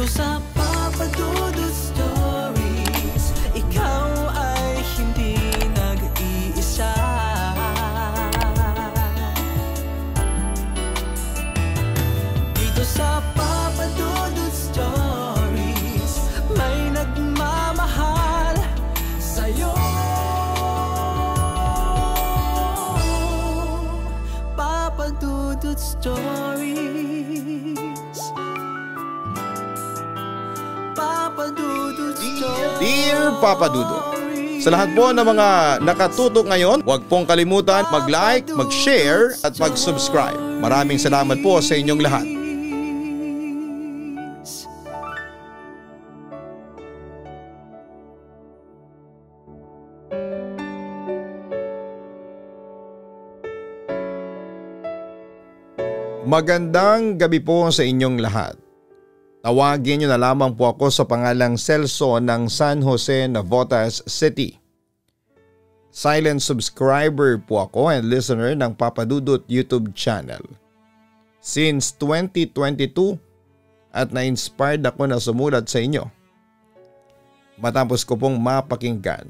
Dito sa Papa Dudut Stories, ikaw ay hindi nag-iisa. Dito sa Papa Dudut Stories, may nagmamahal sa'yo. Papa Dudut Stories, Papa Dudut Stories. Dear Papa Dudut, sa lahat po ng mga nakatutok ngayon, huwag pong kalimutan mag-like, mag-share at mag-subscribe. Maraming salamat po sa inyong lahat. Magandang gabi po sa inyong lahat. Tawagin niyo na lamang po ako sa pangalang Celso ng San Jose, Navotas City. Silent subscriber po ako and listener ng Papa Dudut YouTube channel. Since 2022 at na-inspired ako na sumulat sa inyo. Matapos ko pong mapakinggan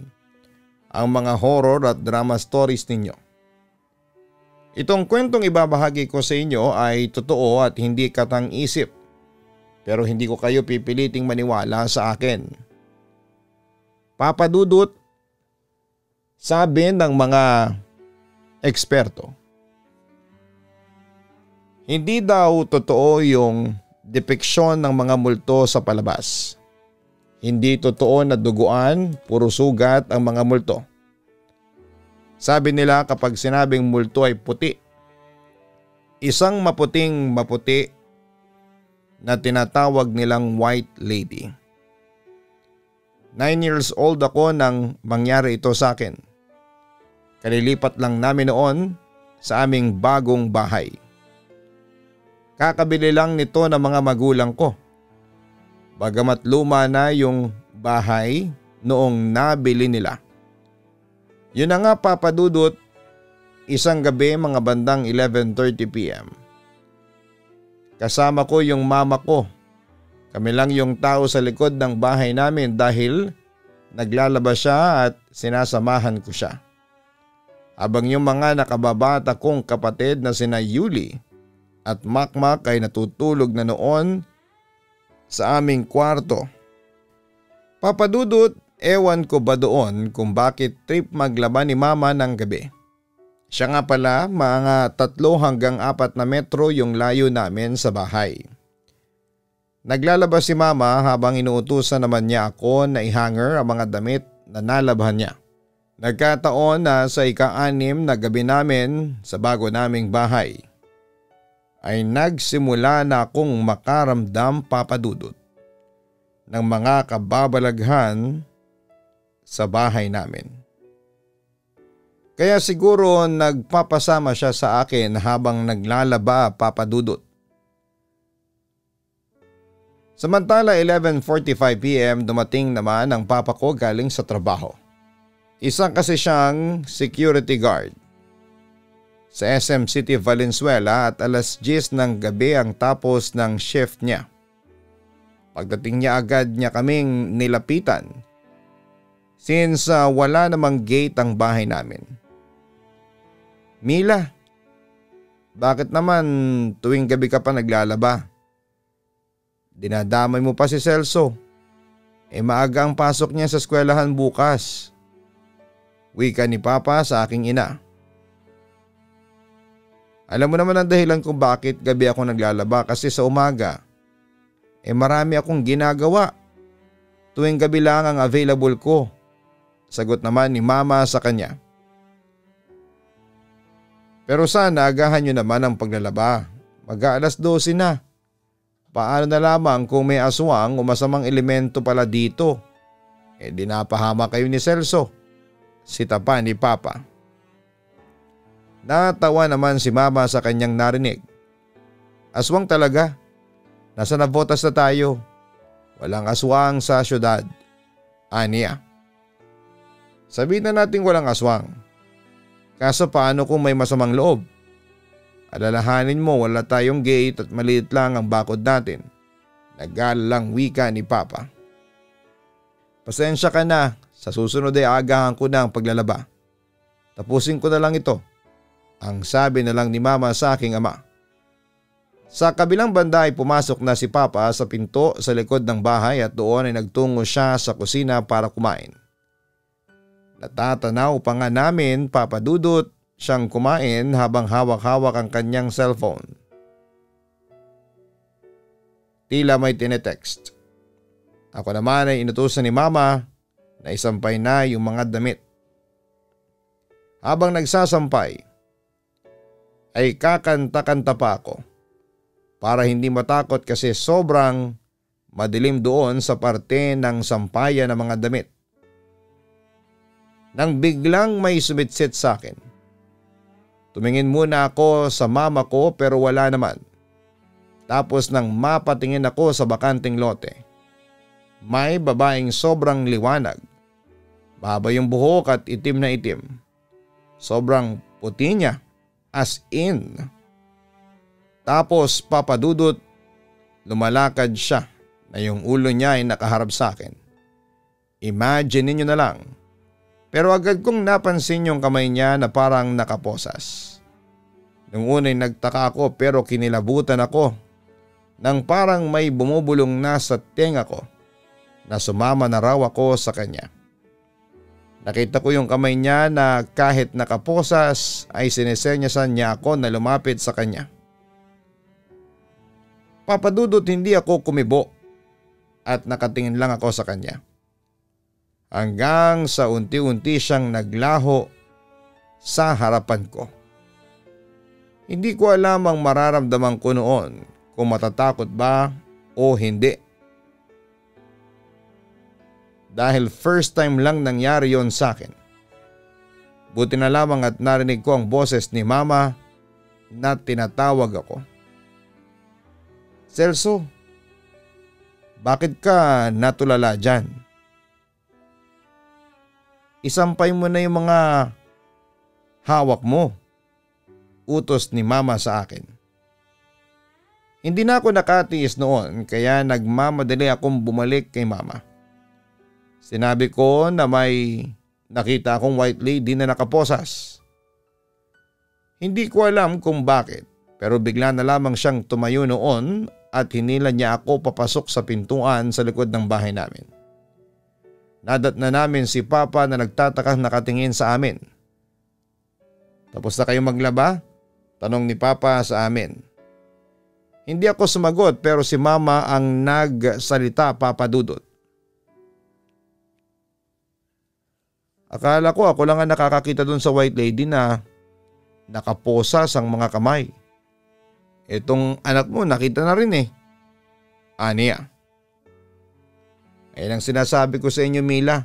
ang mga horror at drama stories ninyo. Itong kwentong ibabahagi ko sa inyo ay totoo at hindi katang-isip. Pero hindi ko kayo pipiliting maniwala sa akin. Papa Dudut, sabi ng mga eksperto, hindi daw totoo yung depiksyon ng mga multo sa palabas. Hindi totoo na duguan, puro sugat ang mga multo. Sabi nila kapag sinabing multo ay puti, isang maputing maputi na tinatawag nilang white lady. 9 years old ako nang mangyari ito sa akin. Kalilipat lang namin noon sa aming bagong bahay. Kakabili lang nito ng mga magulang ko. Bagamat luma na yung bahay noong nabili nila. Yun na nga Papa Dudut, isang gabi mga bandang 11:30 PM. Kasama ko yung mama ko. Kami lang yung tao sa likod ng bahay namin dahil naglalaba siya at sinasamahan ko siya. Habang yung mga nakababata kong kapatid na sina Yuli at Makmak ay natutulog na noon sa aming kwarto. Papa Dudut, ewan ko ba doon kung bakit trip maglaba ni mama ng gabi. Siya nga pala, mga 3 hanggang 4 na metro yung layo namin sa bahay. Naglalaba si mama habang inuutusan naman niya ako na i-hanger ang mga damit na nalabhan niya. Nagkataon na sa ika-6 na gabi namin sa bago naming bahay ay nagsimula na akong makaramdam Papa Dudut ng mga kababalaghan sa bahay namin. Kaya siguro nagpapasama siya sa akin habang naglalaba Papa Dudut. Samantala 11:45 PM dumating naman ang papa ko galing sa trabaho. Isa kasi siyang security guard sa SM City Valenzuela at 10:00 ng gabi ang tapos ng shift niya. Pagdating niya agad niya kaming nilapitan since wala namang gate ang bahay namin. Mila, bakit naman tuwing gabi ka pa naglalaba? Dinadamay mo pa si Celso. Maaga ang pasok niya sa eskwelahan bukas. Wika ni Papa sa aking ina. Alam mo naman ang dahilan kung bakit gabi ako naglalaba kasi sa umaga marami akong ginagawa. Tuwing gabi lang ang available ko. Sagot naman ni Mama sa kanya. Pero sana agahan nyo naman ang paglalaba. Mag-aalas 12 na. Paano na lamang kung may aswang o masamang elemento pala dito? Di napahama kayo ni Celso. Sita pa ni Papa. Natawa naman si Mama sa kanyang narinig. Aswang talaga. Nasa Navotas na tayo. Walang aswang sa syudad. Aniya. Sabihin na natin walang aswang. Kaso paano kung may masamang loob? Alalahanin mo wala tayong gate at maliit lang ang bakod natin. Nagalang wika ni Papa. Pasensya ka na, sa susunod ay agahan ko na ang paglalaba. Tapusin ko na lang ito, ang sabi na lang ni Mama sa aking ama. Sa kabilang banda ay pumasok na si Papa sa pinto sa likod ng bahay at doon ay nagtungo siya sa kusina para kumain. Natatanaw pa nga namin, Papa Dudut, siyang kumain habang hawak-hawak ang kanyang cellphone. Tila may tinetext. Ako naman ay inutusan ni Mama na isampay na yung mga damit. Habang nagsasampay, ay kakanta-kanta pa ako para hindi matakot kasi sobrang madilim doon sa parte ng sampayan ng mga damit. Nang biglang may sumitsit sa akin. Tumingin muna ako sa mama ko pero wala naman. Tapos nang mapatingin ako sa bakanting lote, may babaeng sobrang liwanag. Mahaba yung buhok at itim na itim. Sobrang puti niya, as in. Tapos Papa Dudut, lumalakad siya na yung ulo niya ay nakaharap sa akin. Imagine niyo na lang. Pero agad kong napansin yung kamay niya na parang nakaposas. Nung una'y nagtaka ako pero kinilabutan ako nang parang may bumubulong na sa tenga ko na sumama na raw ako sa kanya. Nakita ko yung kamay niya na kahit nakaposas ay sinesenyasan niya ako na lumapit sa kanya. Papa Dudut, hindi ako kumibo at nakatingin lang ako sa kanya. Hanggang sa unti-unti siyang naglaho sa harapan ko. Hindi ko alam ang mararamdaman ko noon kung matatakot ba o hindi. Dahil first time lang nangyari yon sa akin. Buti na lamang at narinig ko ang boses ni Mama na tinatawag ako. Celso, bakit ka natulala dyan? Isampay mo na yung mga hawak mo. Utos ni Mama sa akin. Hindi na ako nakatiis noon kaya nagmamadali akong bumalik kay Mama. Sinabi ko na may nakita akong white lady na nakaposas. Hindi ko alam kung bakit pero bigla na lamang siyang tumayo noon at hinila niya ako papasok sa pintuan sa likod ng bahay namin. Nadat na namin si Papa na nagtatakang nakatingin sa amin. Tapos na kayo maglaba? Tanong ni Papa sa amin. Hindi ako sumagot pero si Mama ang nagsalita, Papa Dudut. Akala ko ako lang ang nakakakita dun sa white lady na nakaposas ang mga kamay. Itong anak mo nakita na rin eh. Aniya. Ayan ang sinasabi ko sa inyo, Mila.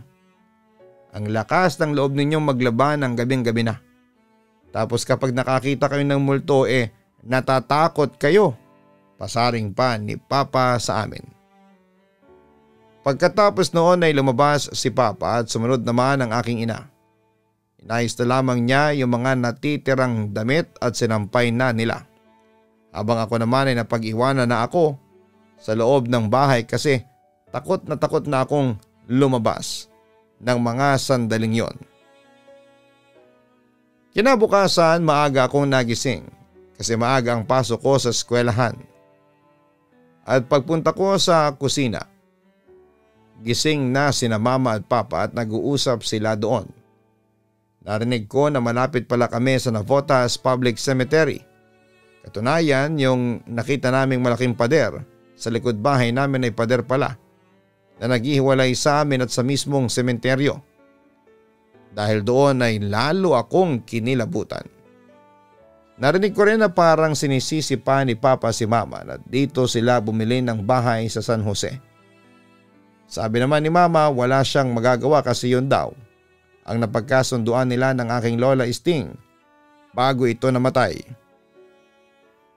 Ang lakas ng loob ninyong maglaban ng gabing-gabi na. Tapos kapag nakakita kayo ng multo natatakot kayo. Pasaring pa ni Papa sa amin. Pagkatapos noon ay lumabas si Papa at sumunod naman ang aking ina. Inayos na lamang niya yung mga natitirang damit at sinampay na nila. Habang ako naman ay napag-iwanan na ako sa loob ng bahay kasi takot na akong lumabas ng mga sandaling yon. Kinabukasan maaga akong nagising kasi maaga ang pasok ko sa eskwelahan. At pagpunta ko sa kusina, gising na sina Mama at Papa at nag-uusap sila doon. Narinig ko na malapit pala kami sa Navotas Public Cemetery. Katunayan, yung nakita naming malaking pader sa likod bahay namin ay pader pala na naghihiwalay sa amin at sa mismong sementeryo. Dahil doon ay lalo akong kinilabutan. Narinig ko rin na parang sinisisi pa ni Papa si Mama na dito sila bumili ng bahay sa San Jose. Sabi naman ni Mama wala siyang magagawa kasi yun daw ang napagkasunduan nila ng aking lola Sting bago ito namatay.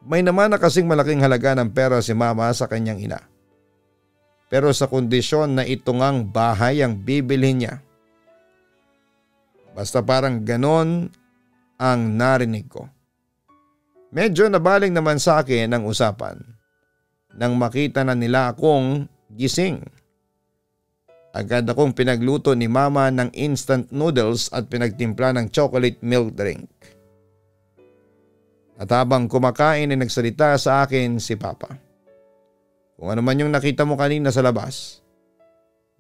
May naman na kasing malaking halaga ng pera si Mama sa kanyang ina. Pero sa kondisyon na ito ngang bahay ang bibilhin niya. Basta parang ganon ang narinig ko. Medyo nabaling naman sa akin ang usapan. nang makita na nila akong gising. Agad akong pinagluto ni mama ng instant noodles at pinagtimpla ng chocolate milk drink. At habang kumakain ay nagsalita sa akin si Papa. Kung ano man yung nakita mo kanina sa labas,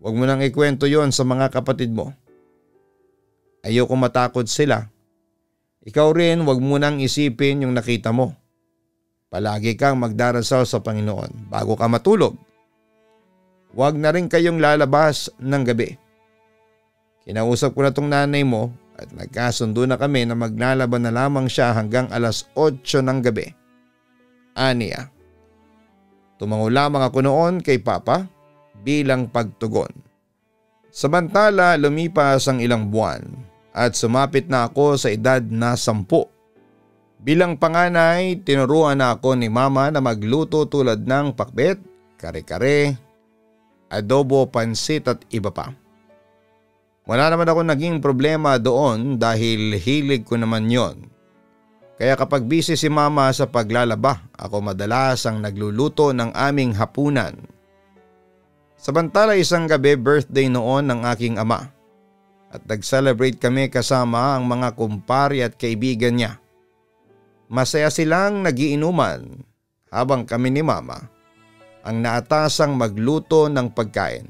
huwag mo nang ikwento yon sa mga kapatid mo. Ayoko matakot sila. Ikaw rin huwag mo nang isipin yung nakita mo. Palagi kang magdarasal sa Panginoon bago ka matulog. Huwag na rin kayong lalabas ng gabi. Kinausap ko na tong nanay mo at nagkasundo na kami na maglalaban na lamang siya hanggang alas 8 ng gabi. Aniya. Tumango lamang ako noon kay Papa bilang pagtugon. Samantala lumipas ang ilang buwan at sumapit na ako sa edad na 10. Bilang panganay, tinuruan na ako ni Mama na magluto tulad ng pakbet, kare-kare, adobo, pansit at iba pa. Wala naman ako naging problema doon dahil hilig ko naman yon. Kaya kapag busy si Mama sa paglalaba, ako madalas ang nagluluto ng aming hapunan. Samantala isang gabi birthday noon ng aking ama at nag-celebrate kami kasama ang mga kumpari at kaibigan niya. Masaya silang nagiinuman habang kami ni Mama ang naatasang magluto ng pagkain.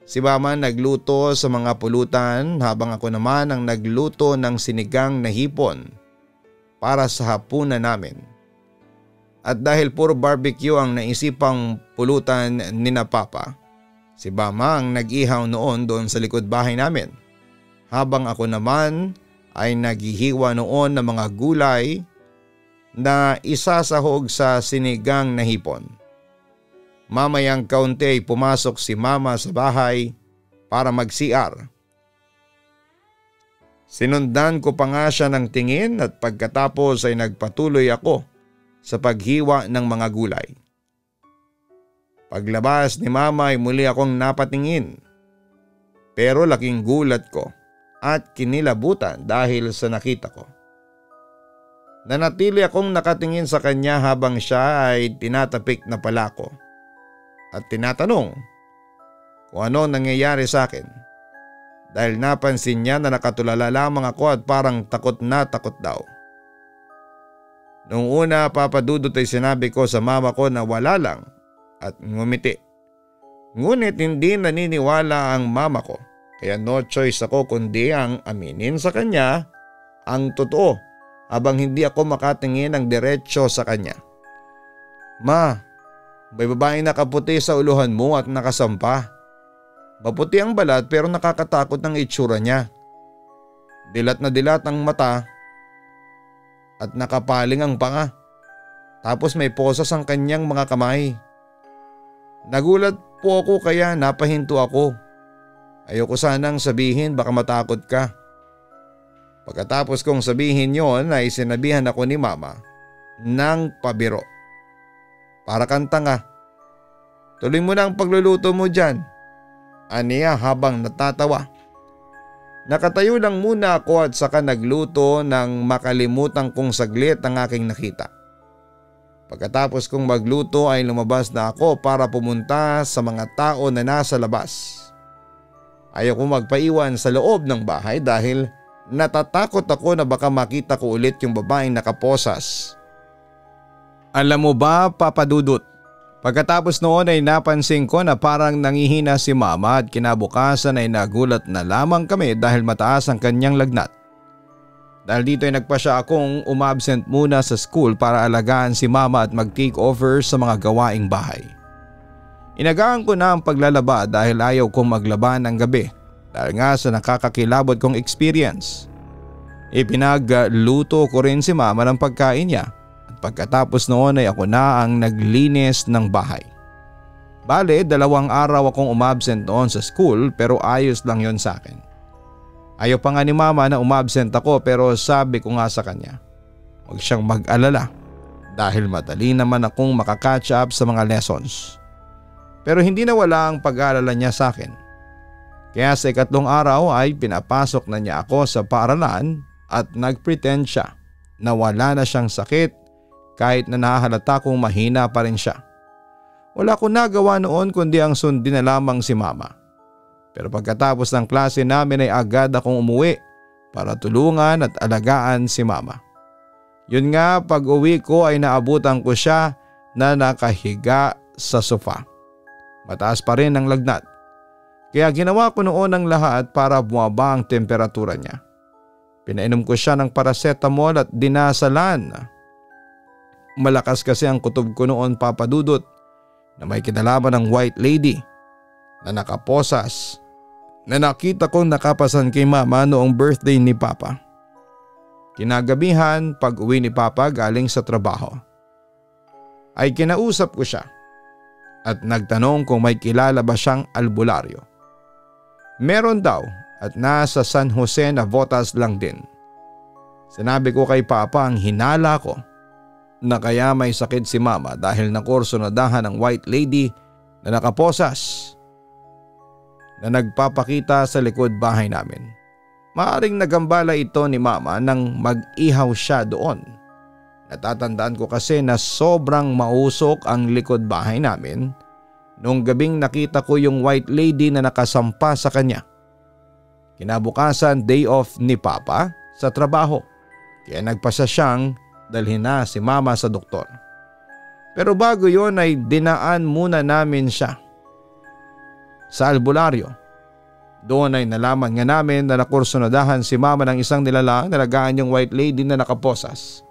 Si Mama nagluto sa mga pulutan habang ako naman ang nagluto ng sinigang na hipon para sa hapunan namin. At dahil puro barbecue ang naisipang pulutan ni na Papa, si Mama ang nag-ihaw noon doon sa likod bahay namin. Habang ako naman ay naghihiwa noon ng mga gulay na isasahog sa sinigang na hipon. Mamayang kaunti ay pumasok si Mama sa bahay para mag-CR. Sinundan ko pa nga siya ng tingin at pagkatapos ay nagpatuloy ako sa paghiwa ng mga gulay. Paglabas ni Mama ay muli akong napatingin. Pero laking gulat ko at kinilabutan dahil sa nakita ko. Nanatili akong nakatingin sa kanya habang siya ay tinatapik na pala ko. At tinatanong kung ano nangyayari sa akin dahil napansin niya na nakatulala lamang ako at parang takot na takot daw. Noong una, Papa Dudut, ay sinabi ko sa mama ko na wala lang at ngumiti. Ngunit hindi naniniwala ang mama ko kaya no choice ako kundi ang aminin sa kanya ang totoo habang hindi ako makatingin ng diretsyo sa kanya. Ma, may babaeng nakaputi sa uluhan mo at nakasampa. Maputi ang balat pero nakakatakot ang itsura niya. Dilat na dilat ang mata at nakapaling ang panga. Tapos may posas ang kanyang mga kamay. Nagulat po ako kaya napahinto ako. Ayoko sanang sabihin baka matakot ka. Pagkatapos kong sabihin yon ay sinabihan ako ni Mama ng pabiro. Para kang tanga. Tuloy mo na ang pagluluto mo dyan. Aniya habang natatawa. Nakatayo lang muna ako at saka nagluto nang makalimutan kong saglit ang aking nakita. Pagkatapos kong magluto ay lumabas na ako para pumunta sa mga tao na nasa labas. Ayaw kong magpaiwan sa loob ng bahay dahil natatakot ako na baka makita ko ulit yung babaeng nakaposas. Alam mo ba, Papa Dudut, pagkatapos noon ay napansin ko na parang nangihina si Mama at kinabukasan ay nagulat na lamang kami dahil mataas ang kanyang lagnat. Dahil dito ay nagpasya akong umabsent muna sa school para alagaan si Mama at mag-take over sa mga gawaing bahay. Inagaan ko na ang paglalaba dahil ayaw kong maglaba ng gabi dahil nga sa nakakakilabot kong experience. Ipinagluto ko rin si Mama ng pagkain niya. Pagkatapos noon ay ako na ang naglinis ng bahay. Bale, 2 araw akong umabsent noon sa school pero ayos lang yon sa akin. Ayaw pa nga ni Mama na umabsent ako pero sabi ko nga sa kanya, huwag siyang mag-alala dahil madali naman akong makakatch up sa mga lessons. Pero hindi na wala ang pag-aalala niya sa akin. Kaya sa 3 araw ay pinapasok na niya ako sa paaralan at nagpretend siya na wala na siyang sakit kahit na nahahalata kong mahina pa rin siya. Wala ko nagawa noon kundi ang sundin na lamang si mama. Pero pagkatapos ng klase namin ay agad akong umuwi para tulungan at alagaan si mama. Yun nga, pag uwi ko ay naabutan ko siya na nakahiga sa sofa. Mataas pa rin ang lagnat. Kaya ginawa ko noon ang lahat para bumaba ang temperatura niya. Pinainom ko siya ng paracetamol at dinasalan. Malakas kasi ang kutob ko noon, Papa Dudut, na may kinalaman ng white lady na nakaposas na nakita kong nakapasan kay mama noong birthday ni Papa. Kinagabihan, pag uwi ni Papa galing sa trabaho, ay kinausap ko siya at nagtanong kung may kilala ba siyang albularyo. Meron daw at nasa San Jose Navotas lang din. Sinabi ko kay Papa ang hinala ko na kaya may sakit si mama dahil nakursunadahan ng white lady na nakaposas na nagpapakita sa likod bahay namin. Maaring nagambala ito ni mama nang mag-ihaw siya doon. Natatandaan ko kasi na sobrang mausok ang likod bahay namin noong gabing nakita ko yung white lady na nakasampa sa kanya. Kinabukasan, day off ni Papa sa trabaho, kaya nagpasya siyang dalhin na si mama sa doktor. Pero bago yon ay dinaan muna namin siya sa albularyo. Doon ay nalaman nga namin na nakursunadahan si mama ng isang nilalang na nagaan yung white lady na nakaposas.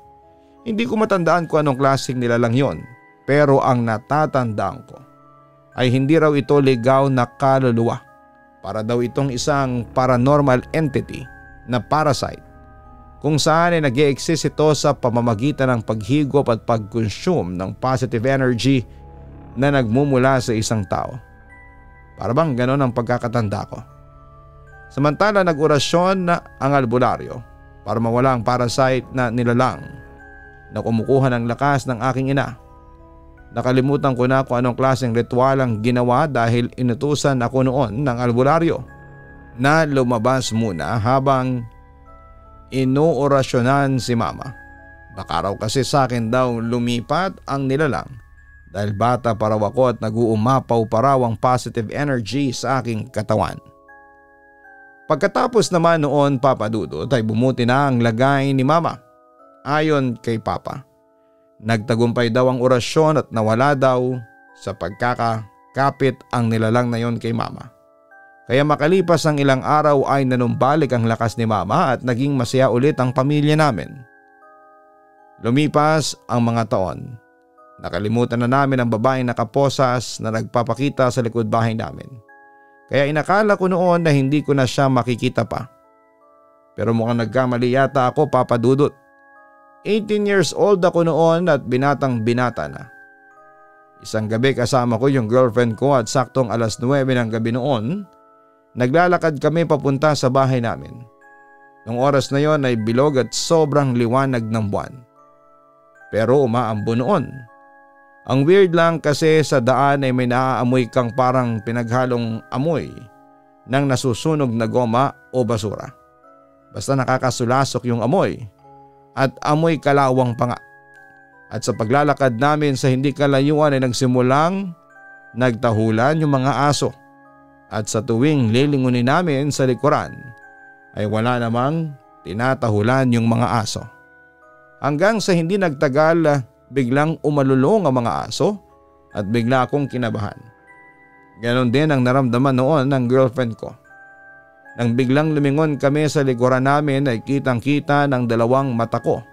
Hindi ko matandaan kung anong klaseng nilalang yon, pero ang natatandaan ko ay hindi raw ito ligaw na kaluluwa. Para daw itong isang paranormal entity na parasite kung saan ay nag-i-exist ito sa pamamagitan ng paghigop at pag-consume ng positive energy na nagmumula sa isang tao. Para bang ganon ang pagkakatanda ko. Samantala nag-orasyon na ang albularyo para mawala ang parasite na nilalang na kumukuha ng lakas ng aking ina. Nakalimutan ko na kung anong klaseng ritual ang ginawa dahil inutusan ako noon ng albularyo na lumabas muna habang inuorasyonan si mama. Baka raw kasi sa akin daw lumipat ang nilalang dahil bata pa raw ako at nag-uumapaw pa raw ang positive energy sa aking katawan. Pagkatapos naman noon, Papa Dudut, ay bumuti na ang lagay ni mama. Ayon kay Papa, nagtagumpay daw ang orasyon at nawala daw sa pagkakakapit ang nilalang na yon kay mama. Kaya makalipas ang ilang araw ay nanumbalik ang lakas ni mama at naging masaya ulit ang pamilya namin. Lumipas ang mga taon. Nakalimutan na namin ang babaeng nakaposas na nagpapakita sa likod bahay namin. Kaya inakala ko noon na hindi ko na siya makikita pa. Pero mukhang nagkamali yata ako, Papa Dudut. 18 years old ako noon at binatang binata na. Isang gabi kasama ko yung girlfriend ko at saktong 9:00 ng gabi noon, naglalakad kami papunta sa bahay namin. Noong oras na yon ay bilog at sobrang liwanag ng buwan. Pero umaambo noon. Ang weird lang kasi sa daan ay may naaamoy kang parang pinaghalong amoy ng nasusunog na goma o basura. Basta nakakasulasok yung amoy at amoy kalawang pa nga. At sa paglalakad namin sa hindi kalayuan ay nagsimulang nagtahulan yung mga aso. At sa tuwing lilingunin namin sa likuran ay wala namang tinatahulan yung mga aso. Hanggang sa hindi nagtagal, biglang umalulong ang mga aso at bigla akong kinabahan. Ganon din ang naramdaman noon ng girlfriend ko. Nang biglang lumingon kami sa likuran namin ay kitang-kita ng dalawang mata ko.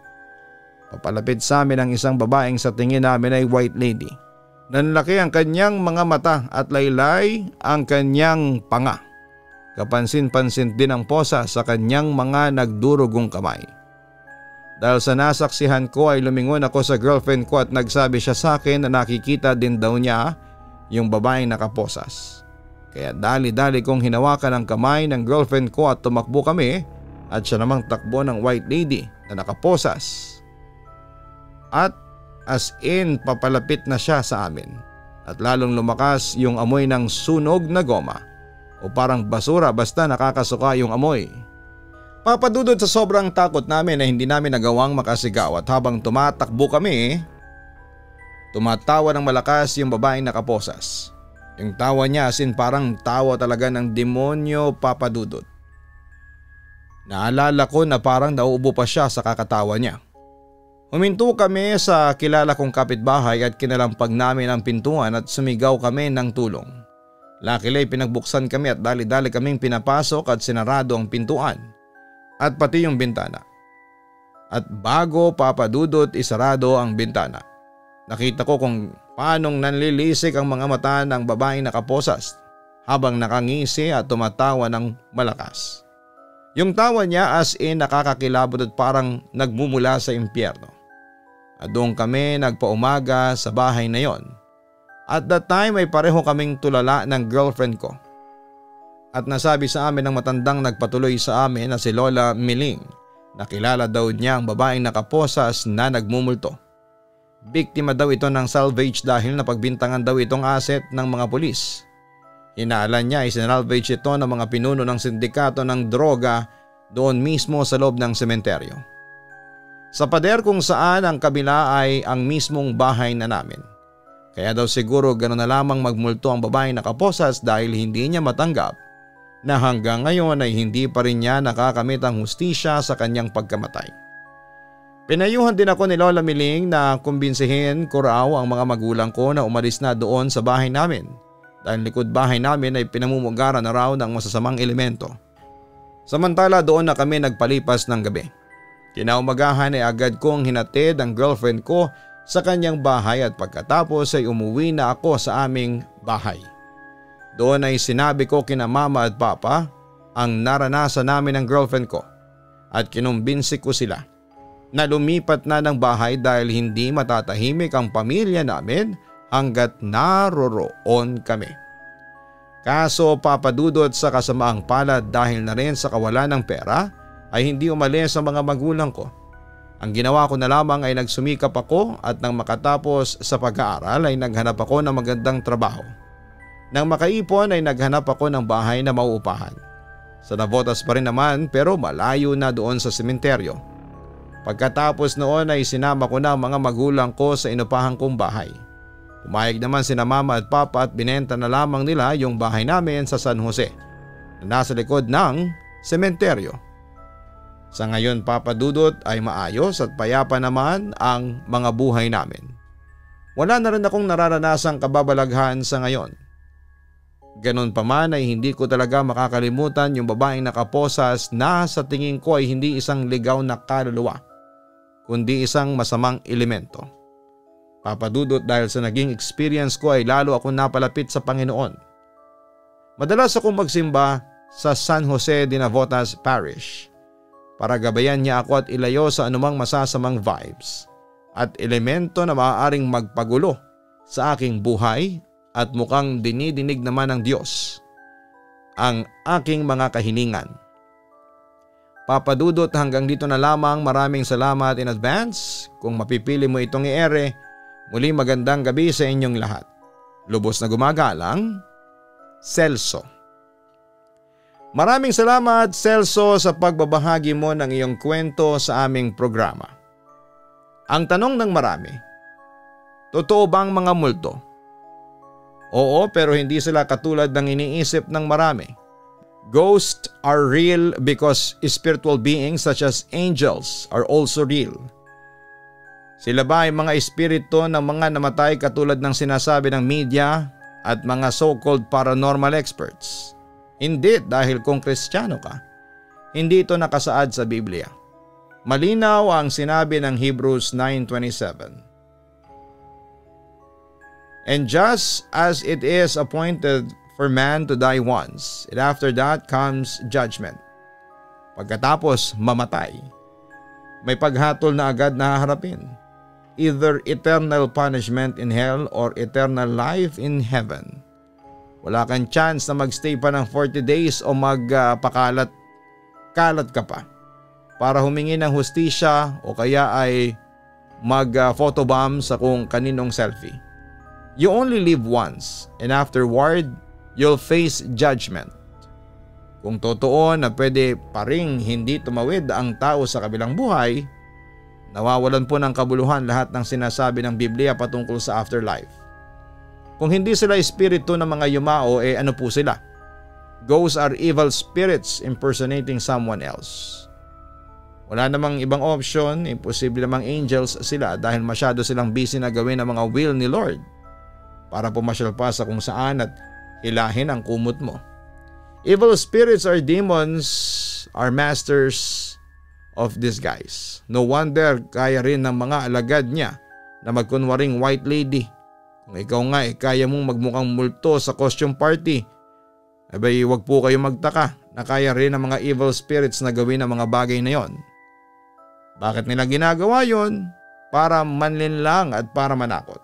Papalapit sa amin ang isang babaeng sa tingin namin ay white lady. Nanlaki ang kanyang mga mata at laylay ang kanyang panga. Kapansin-pansin din ang posa sa kanyang mga nagdurugong kamay. Dahil sa nasaksihan ko ay lumingon ako sa girlfriend ko at nagsabi siya sa akin na nakikita din daw niya yung babaeng nakaposas. Kaya dali-dali kong hinawakan ang kamay ng girlfriend ko at tumakbo kami at siya namang takbo ng white lady na nakaposas. At as in papalapit na siya sa amin at lalong lumakas yung amoy ng sunog na goma o parang basura basta nakakasuka yung amoy. Papadudod sa sobrang takot namin na hindi namin nagawang makasigaw at habang tumatakbo kami Tumatawa ng malakas yung babaeng nakaposas. Yung tawa niya as in parang tawa talaga ng demonyo, Papa Dudut. Naalala ko na parang nauubo pa siya sa kakatawa niya. Huminto kami sa kilala kong kapitbahay at kinalampag namin ang pintuan at sumigaw kami ng tulong. Luckily pinagbuksan kami at dali-dali kaming pinapasok at sinarado ang pintuan at pati yung bintana. At bago, Papa Dudut, isarado ang bintana, nakita ko kung paanong nanlilisik ang mga mata ng babaeng nakaposas habang nakangisi at tumatawa ng malakas. Yung tawa niya as in nakakakilabot at parang nagmumula sa impyerno. At doon kami nagpaumaga sa bahay na yon. At that time ay pareho kaming tulala ng girlfriend ko. At nasabi sa amin ng matandang nagpatuloy sa amin na si Lola Miling na kilala daw niya ang babaeng nakaposas na nagmumulto. Biktima daw ito ng salvage dahil napagbintangan daw itong asset ng mga pulis. Hinaalan niya ay sinalvage ito ng mga pinuno ng sindikato ng droga doon mismo sa loob ng sementeryo. Sa pader kung saan ang kabila ay ang mismong bahay na namin. Kaya daw siguro gano'n na lamang magmulto ang babaeng nakaposas dahil hindi niya matanggap na hanggang ngayon ay hindi pa rin niya nakakamit ang hustisya sa kanyang pagkamatay. Pinayuhan din ako ni Lola Miling na kumbinsihin ko raw ang mga magulang ko na umalis na doon sa bahay namin dahil likod bahay namin ay pinamumugaran na raw ng masasamang elemento. Samantala doon na kami nagpalipas ng gabi. Kinaumagahan ay agad kong hinatid ang girlfriend ko sa kanyang bahay at pagkatapos ay umuwi na ako sa aming bahay. Doon ay sinabi ko kina mama at papa ang naranasan namin ng girlfriend ko at kinumbinsi ko sila na lumipat na ng bahay dahil hindi matatahimik ang pamilya namin hanggat naroroon kami. Kaso Papa Dudut, sa kasamaang palad dahil na rin sa kawalan ng pera ay hindi umalis ang mga magulang ko. Ang ginawa ko na lamang ay nagsumikap ako at nang makatapos sa pag-aaral ay naghanap ako ng magandang trabaho. Nang makaipon ay naghanap ako ng bahay na mauupahan. Sa Navotas pa rin naman pero malayo na doon sa sementeryo. Pagkatapos noon ay sinama ko na ang mga magulang ko sa inupahan kong bahay. Pumayag naman sina mama at papa at binenta na lamang nila yung bahay namin sa San Jose na nasa likod ng sementeryo. Sa ngayon Papa Dudut ay maayos at payapa naman ang mga buhay namin. Wala na rin akong nararanasang kababalaghan sa ngayon. Ganon pa man ay hindi ko talaga makakalimutan yung babaeng nakaposas na sa tingin ko ay hindi isang ligaw na kaluluwa, kundi isang masamang elemento. Papa Dudut, dahil sa naging experience ko ay lalo akong napalapit sa Panginoon. Madalas akong magsimba sa San Jose de Navotas Parish para gabayan niya ako at ilayo sa anumang masasamang vibes at elemento na maaaring magpagulo sa aking buhay at mukhang dinidinig naman ng Diyos ang aking mga kahilingan. Papa Dudut, hanggang dito na lamang. Maraming salamat in advance. Kung mapipili mo itong i-ere, muli magandang gabi sa inyong lahat. Lubos na gumagalang, Celso. Maraming salamat, Celso, sa pagbabahagi mo ng iyong kwento sa aming programa. Ang tanong ng marami, totoo bang mga multo? Oo, pero hindi sila katulad ng iniisip ng marami. Ghosts are real because spiritual beings such as angels are also real. Sila ba ay mga espiritu ng mga namatay katulad ng sinasabi ng media at mga so-called paranormal experts? Hindi, dahil kung Kristiyano ka, hindi ito nakasaad sa Biblia. Malinaw ang sinabi ng Hebrews 9:27. And just as it is appointed for man to die once, and after that comes judgment. Pagkatapos mamatay, may paghatol na agad na haharapin. Either eternal punishment in hell or eternal life in heaven. Wala kang chance na magstay pa ng 40 days o magpakalat ka pa para humingi ng hustisya o kaya ay mag-photobomb sa kung kaninong selfie. You only live once and afterward, you'll face judgment. Kung totoo na pwede pa ring hindi tumawid ang tao sa kabilang buhay, Nawawalan po ng kabuluhan lahat ng sinasabi ng Biblia patungkol sa afterlife. Kung hindi sila espiritu ng mga yumao, ano po sila? Ghosts are evil spirits impersonating someone else. Wala namang ibang option, imposible namang angels sila dahil masyado silang busy na gawin ang mga will ni Lord para pumasyal pa sa kung saan at hilahin ang kumot mo. Evil spirits or demons are masters of disguise. No wonder kaya rin ng mga alagad niya na magkunwaring white lady. Kung ikaw nga kaya mong magmukhang multo sa costume party, abay wag po kayo magtaka na kaya rin ng mga evil spirits na gawin ang mga bagay na yon. Bakit nila ginagawa yon? Para manlinlang at para manakot.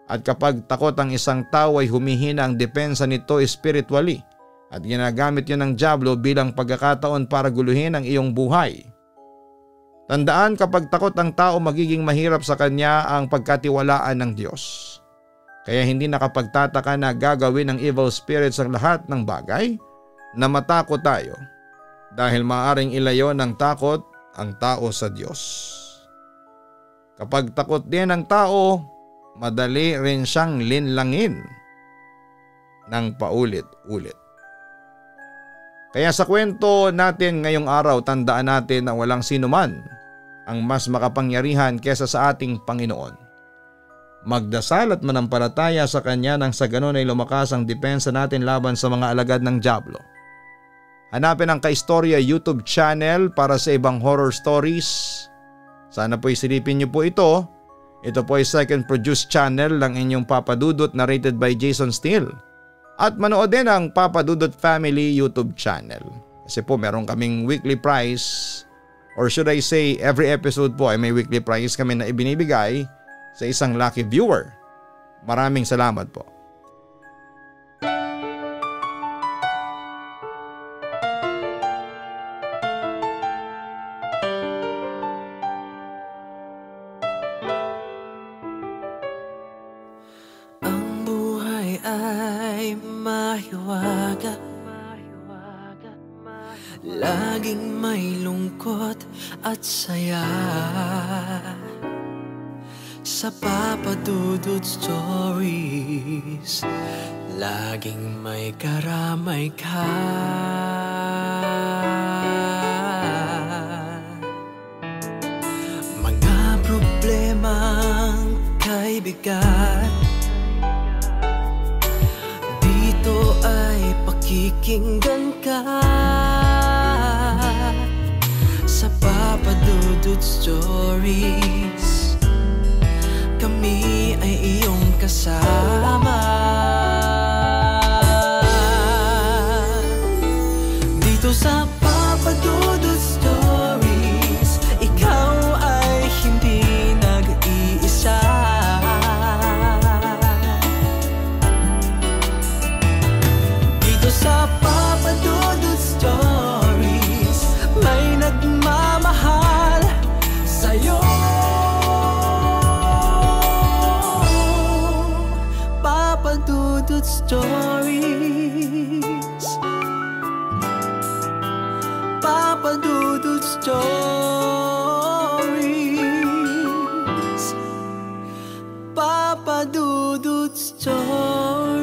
At kapag takot ang isang tao ay humihina ang depensa nito spiritually at ginagamit yun ng dyablo bilang pagkakataon para guluhin ang iyong buhay. Tandaan, kapag takot ang tao, magiging mahirap sa kanya ang pagkatiwalaan ng Diyos. Kaya hindi nakapagtataka na gagawin ng evil spirits ang lahat ng bagay na matakot tayo dahil maaaring ilayo ng takot ang tao sa Diyos. Kapag takot din ang tao, madali rin siyang linlangin ng paulit-ulit. Kaya sa kwento natin ngayong araw, tandaan natin na walang sinuman ang mas makapangyarihan kesa sa ating Panginoon. Magdasal at manampalataya sa Kanya nang sa ganon ay lumakas ang depensa natin laban sa mga alagad ng dyablo. Hanapin ang Kaistorya YouTube channel para sa ibang horror stories. Sana po isilipin niyo po ito. Ito po ay second produced channel ng inyong Papa Dudut, narrated by Jason Steele. At manood din ang Papa Dudut Family YouTube channel. Kasi po meron kaming weekly prize, or should I say every episode po ay may weekly prize kami na ibinibigay sa isang lucky viewer. Maraming salamat po. Ang buhay ay mahiwaga, laging may lungkot at saya. Sa Papa Dudut Stories, laging may karamay ka. Mga problemang kay bigat, dito ay pakikinggan ka. Sa Papa Dudut Stories, kami ay iyong kasama. Dito sa Papa Dudut Stories, ikaw ay hindi nag-iisa. Dito sa Papa Dudut Stories, may nagmamahal sa'yo. Papa Dudut Stories, Papa Dudut Stories, Papa Dudut Stories.